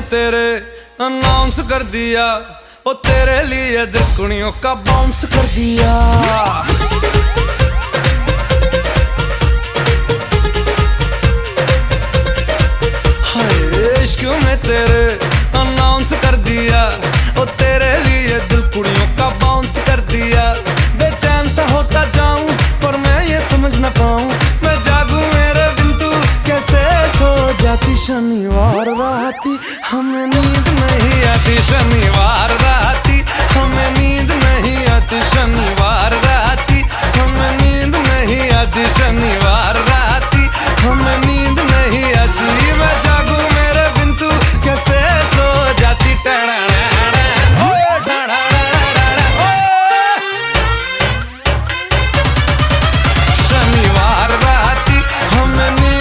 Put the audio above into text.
में तेरे अनाउंस कर दिया, ओ तेरे लिए दिल कुड़ियों का बाउंस कर दिया। हाय इश्क में तेरे अनाउंस कर दिया, ओ तेरे लिए दिल कुड़ियों का बाउंस कर दिया। बेचैन सा होता जाऊं पर मैं ये समझ ना पाऊं, मैं जागूं मेरे बिन तू कैसे सो जाती। शनिवार रात हमें नींद नहीं आती, शनिवार रात